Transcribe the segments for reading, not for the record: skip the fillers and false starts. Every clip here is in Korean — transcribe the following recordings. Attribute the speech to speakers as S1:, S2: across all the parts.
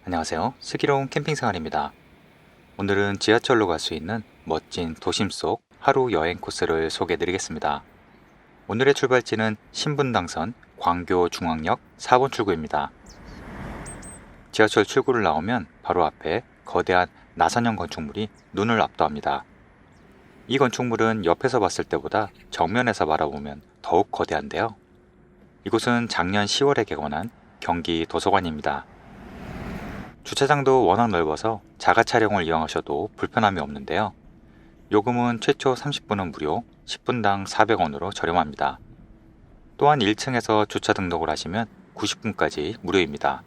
S1: 안녕하세요. 슬기로운 캠핑 생활입니다. 오늘은 지하철로 갈 수 있는 멋진 도심 속 하루 여행 코스를 소개해 드리겠습니다. 오늘의 출발지는 신분당선 광교 중앙역 4번 출구입니다. 지하철 출구를 나오면 바로 앞에 거대한 나선형 건축물이 눈을 압도합니다. 이 건축물은 옆에서 봤을 때보다 정면에서 바라보면 더욱 거대한데요. 이곳은 작년 10월에 개관한 경기 도서관입니다. 주차장도 워낙 넓어서 자가 차량을 이용하셔도 불편함이 없는데요. 요금은 최초 30분은 무료, 10분당 400원으로 저렴합니다. 또한 1층에서 주차 등록을 하시면 90분까지 무료입니다.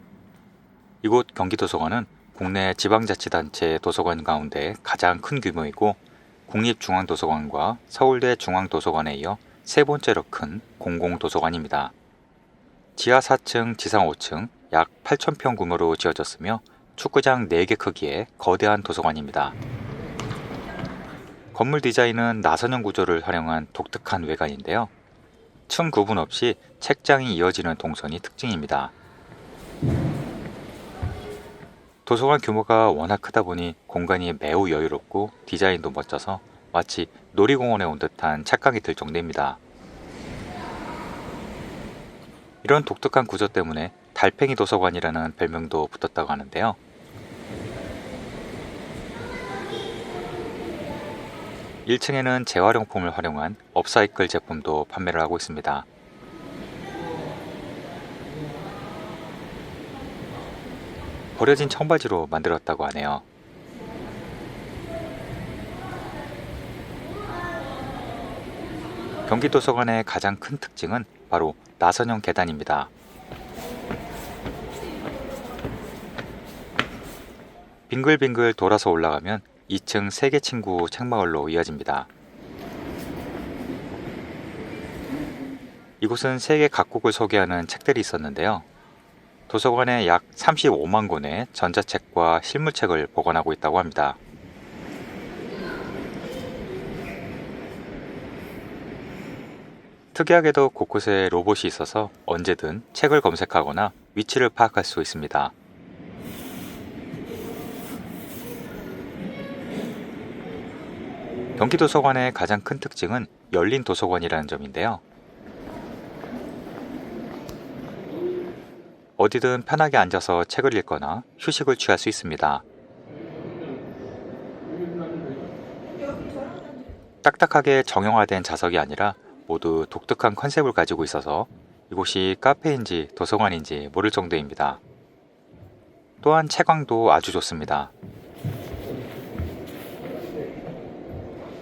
S1: 이곳 경기도서관은 국내 지방자치단체 도서관 가운데 가장 큰 규모이고 국립중앙도서관과 서울대 중앙도서관에 이어 세 번째로 큰 공공도서관입니다. 지하 4층, 지상 5층, 약 8,000평 규모로 지어졌으며 축구장 4개 크기의 거대한 도서관입니다. 건물 디자인은 나선형 구조를 활용한 독특한 외관인데요. 층 구분 없이 책장이 이어지는 동선이 특징입니다. 도서관 규모가 워낙 크다 보니 공간이 매우 여유롭고 디자인도 멋져서 마치 놀이공원에 온 듯한 착각이 들 정도입니다. 이런 독특한 구조 때문에 달팽이 도서관이라는 별명도 붙었다고 하는데요. (1층에는) 재활용품을 활용한 업사이클 제품도 판매를 하고 있습니다. 버려진 청바지로 만들었다고 하네요. 경기도서관의 가장 큰 특징은 바로 나선형 계단입니다. 빙글빙글 돌아서 올라가면 2층 세계친구 책마을로 이어집니다. 이곳은 세계 각국을 소개하는 책들이 있었는데요. 도서관에 약 35만 권의 전자책과 실무책을 보관하고 있다고 합니다. 특이하게도 곳곳에 로봇이 있어서 언제든 책을 검색하거나 위치를 파악할 수 있습니다. 경기도서관의 가장 큰 특징은 열린 도서관이라는 점인데요. 어디든 편하게 앉아서 책을 읽거나 휴식을 취할 수 있습니다. 딱딱하게 정형화된 좌석이 아니라 모두 독특한 컨셉을 가지고 있어서 이곳이 카페인지 도서관인지 모를 정도입니다. 또한 채광도 아주 좋습니다.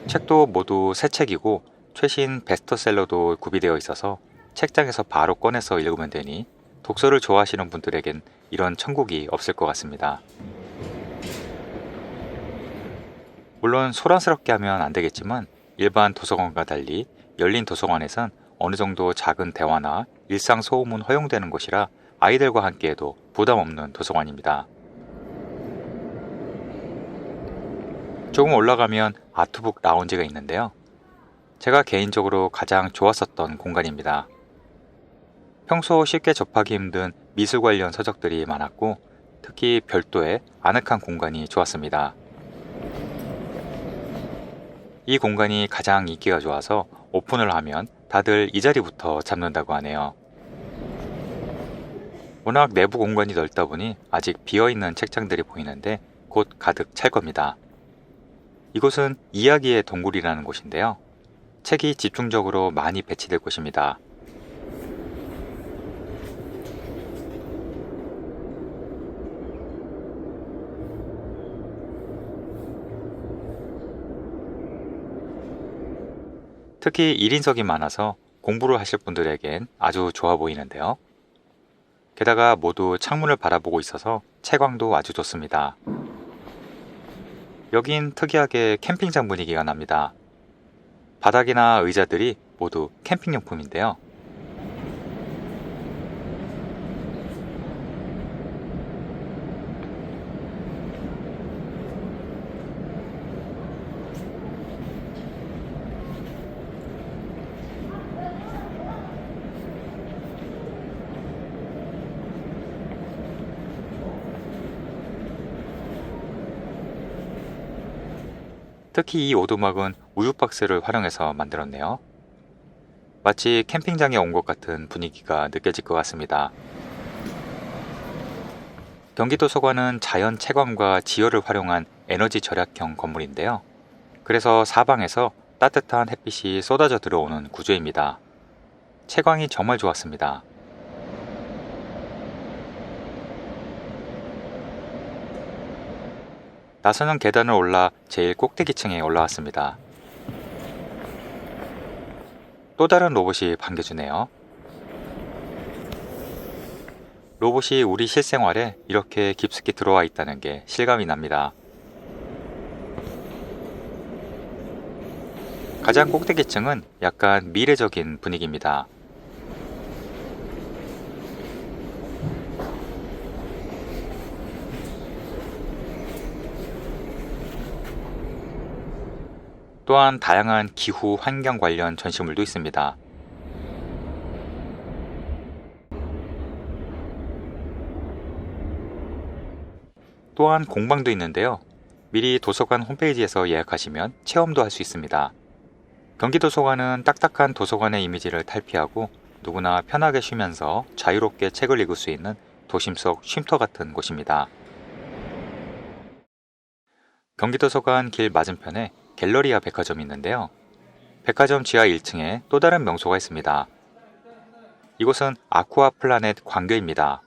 S1: 책도 모두 새 책이고 최신 베스트셀러도 구비되어 있어서 책장에서 바로 꺼내서 읽으면 되니 독서를 좋아하시는 분들에겐 이런 천국이 없을 것 같습니다. 물론 소란스럽게 하면 안 되겠지만 일반 도서관과 달리 열린 도서관에선 어느 정도 작은 대화나 일상 소음은 허용되는 곳이라 아이들과 함께해도 부담 없는 도서관입니다. 조금 올라가면 아트북 라운지가 있는데요. 제가 개인적으로 가장 좋았었던 공간입니다. 평소 쉽게 접하기 힘든 미술 관련 서적들이 많았고 특히 별도의 아늑한 공간이 좋았습니다. 이 공간이 가장 인기가 좋아서 오픈을 하면 다들 이 자리부터 잡는다고 하네요. 워낙 내부 공간이 넓다 보니 아직 비어있는 책장들이 보이는데 곧 가득 찰 겁니다. 이곳은 이야기의 동굴이라는 곳인데요. 책이 집중적으로 많이 배치될 곳입니다. 특히 1인석이 많아서 공부를 하실 분들에겐 아주 좋아 보이는데요. 게다가 모두 창문을 바라보고 있어서 채광도 아주 좋습니다. 여긴 특이하게 캠핑장 분위기가 납니다. 바닥이나 의자들이 모두 캠핑용품인데요. 특히 이 오두막은 우유박스를 활용해서 만들었네요. 마치 캠핑장에 온 것 같은 분위기가 느껴질 것 같습니다. 경기도서관은 자연 채광과 지열을 활용한 에너지 절약형 건물인데요. 그래서 사방에서 따뜻한 햇빛이 쏟아져 들어오는 구조입니다. 채광이 정말 좋았습니다. 나서는 계단을 올라 제일 꼭대기층에 올라왔습니다. 또 다른 로봇이 반겨주네요. 로봇이 우리 실생활에 이렇게 깊숙이 들어와 있다는 게 실감이 납니다. 가장 꼭대기층은 약간 미래적인 분위기입니다. 또한 다양한 기후 환경 관련 전시물도 있습니다. 또한 공방도 있는데요. 미리 도서관 홈페이지에서 예약하시면 체험도 할 수 있습니다. 경기도서관은 딱딱한 도서관의 이미지를 탈피하고 누구나 편하게 쉬면서 자유롭게 책을 읽을 수 있는 도심 속 쉼터 같은 곳입니다. 경기도서관 길 맞은편에 갤러리아 백화점이 있는데요. 백화점 지하 1층에 또 다른 명소가 있습니다. 이곳은 아쿠아 플라넷 광교입니다.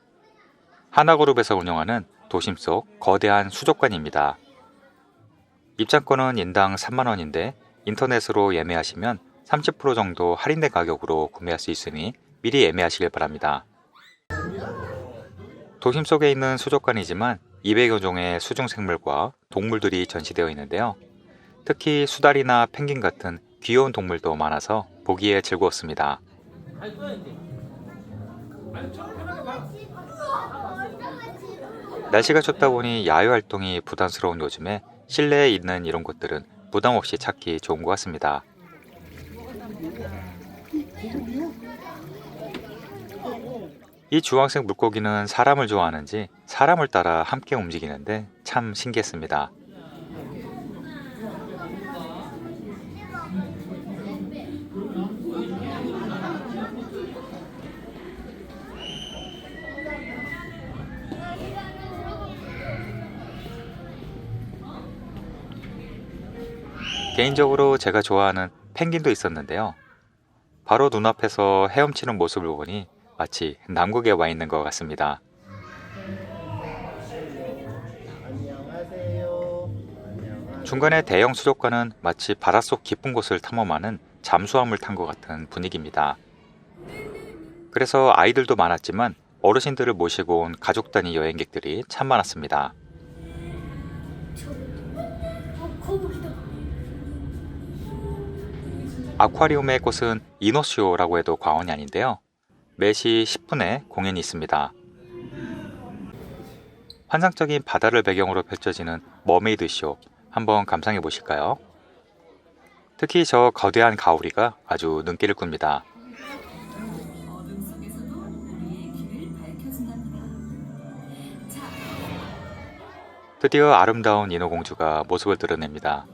S1: 하나그룹에서 운영하는 도심 속 거대한 수족관입니다. 입장권은 인당 3만원인데 인터넷으로 예매하시면 30% 정도 할인된 가격으로 구매할 수 있으니 미리 예매하시길 바랍니다. 도심 속에 있는 수족관이지만 200여 종의 수중생물과 동물들이 전시되어 있는데요. 특히 수달이나 펭귄 같은 귀여운 동물도 많아서 보기에 즐거웠습니다. 날씨가 춥다 보니 야외 활동이 부담스러운 요즘에 실내에 있는 이런 곳들은 부담 없이 찾기 좋은 것 같습니다. 이 주황색 물고기는 사람을 좋아하는지 사람을 따라 함께 움직이는데 참 신기했습니다. 개인적으로 제가 좋아하는 펭귄도 있었는데요. 바로 눈앞에서 헤엄치는 모습을 보니 마치 남극에 와 있는 것 같습니다. 중간에 대형 수족관은 마치 바닷속 깊은 곳을 탐험하는 잠수함을 탄 것 같은 분위기입니다. 그래서 아이들도 많았지만 어르신들을 모시고 온 가족 단위 여행객들이 참 많았습니다. 아쿠아리움의 꽃은 이노쇼라고 해도 과언이 아닌데요. 매시 10분에 공연이 있습니다. 환상적인 바다를 배경으로 펼쳐지는 머메이드 쇼 한번 감상해 보실까요? 특히 저 거대한 가오리가 아주 눈길을 끕니다. 드디어 아름다운 인어공주가 모습을 드러냅니다.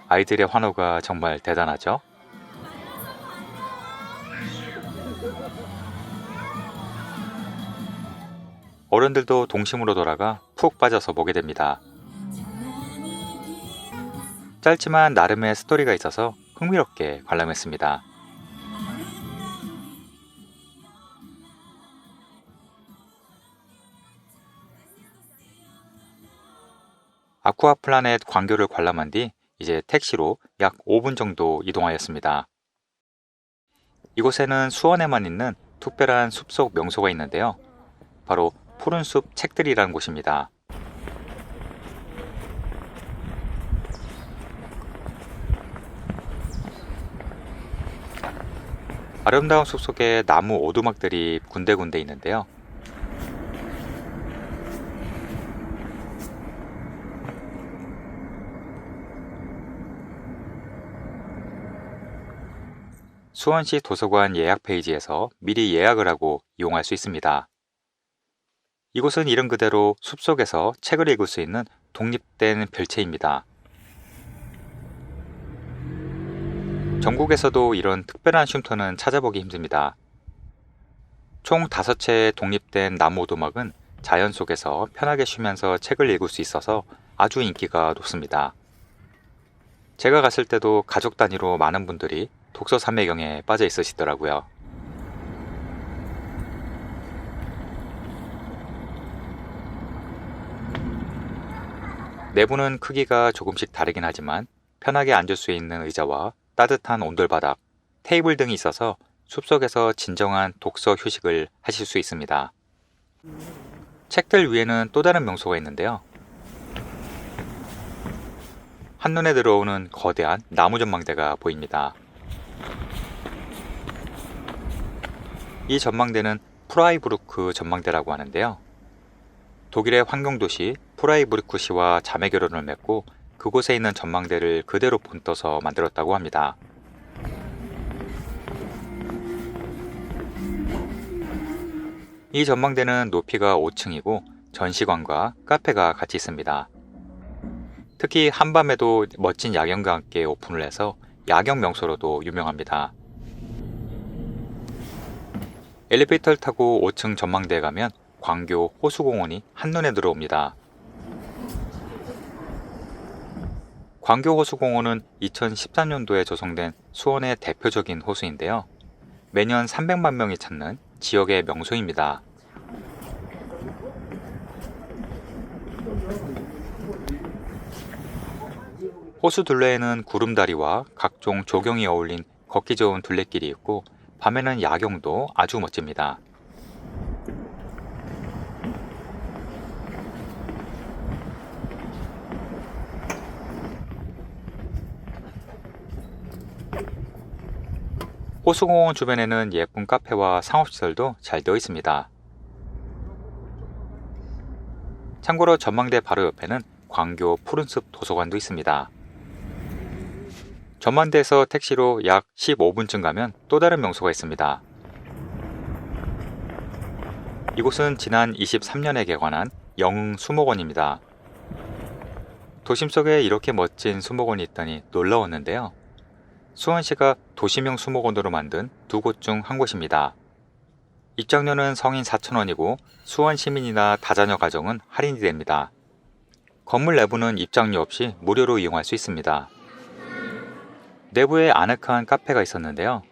S1: 아이들의 환호가 정말 대단하죠? 어른들도 동심으로 돌아가 푹 빠져서 보게 됩니다. 짧지만 나름의 스토리가 있어서 흥미롭게 관람했습니다. 아쿠아 플라넷 광교를 관람한 뒤 이제 택시로 약 5분 정도 이동하였습니다. 이곳에는 수원에만 있는 특별한 숲속 명소가 있는데요. 바로 푸른숲 책들이라는 곳입니다. 아름다운 숲속에 나무 오두막들이 군데군데 있는데요. 수원시 도서관 예약 페이지에서 미리 예약을 하고 이용할 수 있습니다. 이곳은 이름 그대로 숲속에서 책을 읽을 수 있는 독립된 별채입니다. 전국에서도 이런 특별한 쉼터는 찾아보기 힘듭니다. 총 5채의 독립된 나무 오두막은 자연 속에서 편하게 쉬면서 책을 읽을 수 있어서 아주 인기가 높습니다. 제가 갔을 때도 가족 단위로 많은 분들이 독서 삼매경에 빠져 있으시더라고요. 내부는 크기가 조금씩 다르긴 하지만 편하게 앉을 수 있는 의자와 따뜻한 온돌바닥, 테이블 등이 있어서 숲속에서 진정한 독서 휴식을 하실 수 있습니다. 책들 위에는 또 다른 명소가 있는데요. 한눈에 들어오는 거대한 나무 전망대가 보입니다. 이 전망대는 프라이부르크 전망대라고 하는데요. 독일의 환경도시 프라이부르크시와 자매 결혼을 맺고 그곳에 있는 전망대를 그대로 본떠서 만들었다고 합니다. 이 전망대는 높이가 5층이고 전시관과 카페가 같이 있습니다. 특히 한밤에도 멋진 야경과 함께 오픈을 해서 야경 명소로도 유명합니다. 엘리베이터를 타고 5층 전망대에 가면 광교 호수공원이 한눈에 들어옵니다. 광교 호수공원은 2013년도에 조성된 수원의 대표적인 호수인데요. 매년 300만 명이 찾는 지역의 명소입니다. 호수 둘레에는 구름다리와 각종 조경이 어울린 걷기 좋은 둘레길이 있고 밤에는 야경도 아주 멋집니다. 호수공원 주변에는 예쁜 카페와 상업시설도 잘 되어 있습니다. 참고로 전망대 바로 옆에는 광교 푸른숲 도서관도 있습니다. 전망대에서 택시로 약 15분쯤 가면 또 다른 명소가 있습니다. 이곳은 지난 23년에 개관한 영흥 수목원입니다. 도심 속에 이렇게 멋진 수목원이 있다니 놀라웠는데요. 수원시가 도시명 수목원으로 만든 두 곳 중 한 곳입니다. 입장료는 성인 4,000원이고 수원 시민이나 다자녀 가정은 할인이 됩니다. 건물 내부는 입장료 없이 무료로 이용할 수 있습니다. 내부에 아늑한 카페가 있었는데요.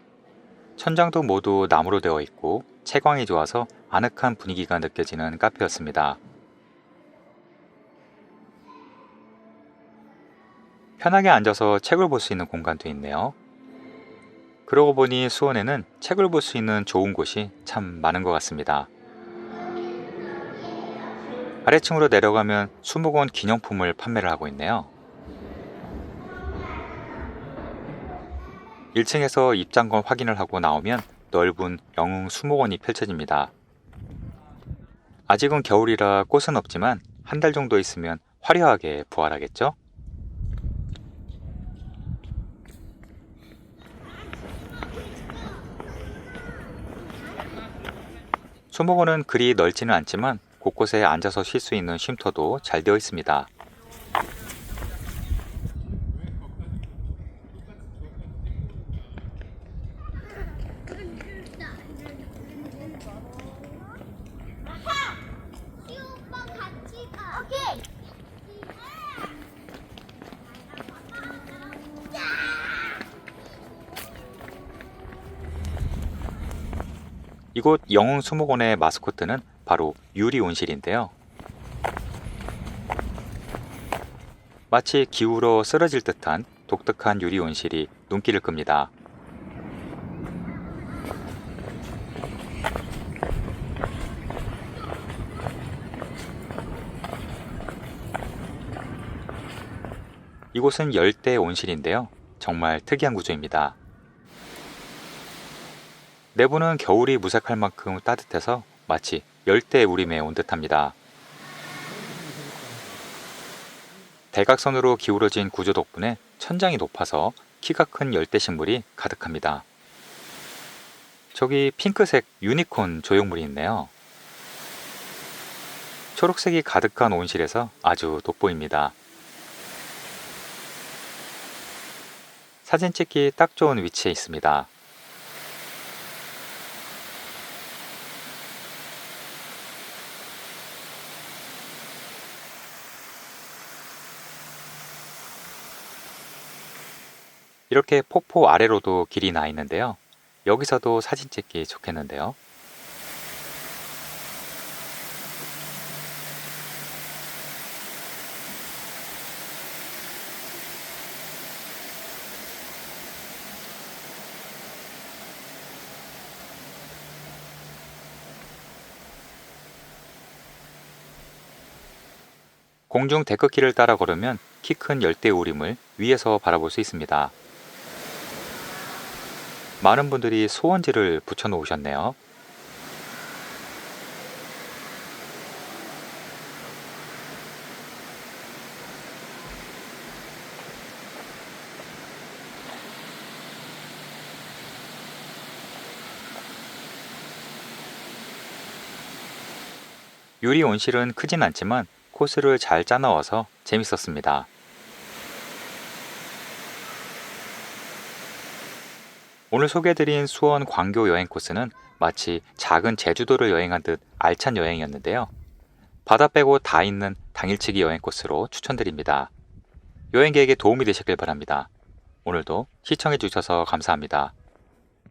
S1: 천장도 모두 나무로 되어 있고 채광이 좋아서 아늑한 분위기가 느껴지는 카페였습니다. 편하게 앉아서 책을 볼 수 있는 공간도 있네요. 그러고 보니 수원에는 책을 볼 수 있는 좋은 곳이 참 많은 것 같습니다. 아래층으로 내려가면 수목원 기념품을 판매를 하고 있네요. 1층에서 입장권 확인을 하고 나오면 넓은 영흥 수목원이 펼쳐집니다. 아직은 겨울이라 꽃은 없지만 한 달 정도 있으면 화려하게 부활하겠죠? 수목원은 그리 넓지는 않지만 곳곳에 앉아서 쉴 수 있는 쉼터도 잘 되어 있습니다. 이곳 영흥 수목원의 마스코트는 바로 유리 온실인데요. 마치 기울어 쓰러질 듯한 독특한 유리 온실이 눈길을 끕니다. 이곳은 열대 온실인데요. 정말 특이한 구조입니다. 내부는 겨울이 무색할 만큼 따뜻해서 마치 열대 우림에 온 듯합니다. 대각선으로 기울어진 구조 덕분에 천장이 높아서 키가 큰 열대 식물이 가득합니다. 저기 핑크색 유니콘 조형물이 있네요. 초록색이 가득한 온실에서 아주 돋보입니다. 사진 찍기 딱 좋은 위치에 있습니다. 이렇게 폭포 아래로도 길이 나 있는데요. 여기서도 사진 찍기 좋겠는데요. 공중 데크길을 따라 걸으면 키 큰 열대우림을 위에서 바라볼 수 있습니다. 많은 분들이 소원지를 붙여놓으셨네요. 유리 온실은 크진 않지만 코스를 잘 짜넣어서 재밌었습니다. 오늘 소개해드린 수원 광교 여행 코스는 마치 작은 제주도를 여행한 듯 알찬 여행이었는데요. 바다 빼고 다 있는 당일치기 여행 코스로 추천드립니다. 여행객에게 도움이 되셨길 바랍니다. 오늘도 시청해주셔서 감사합니다.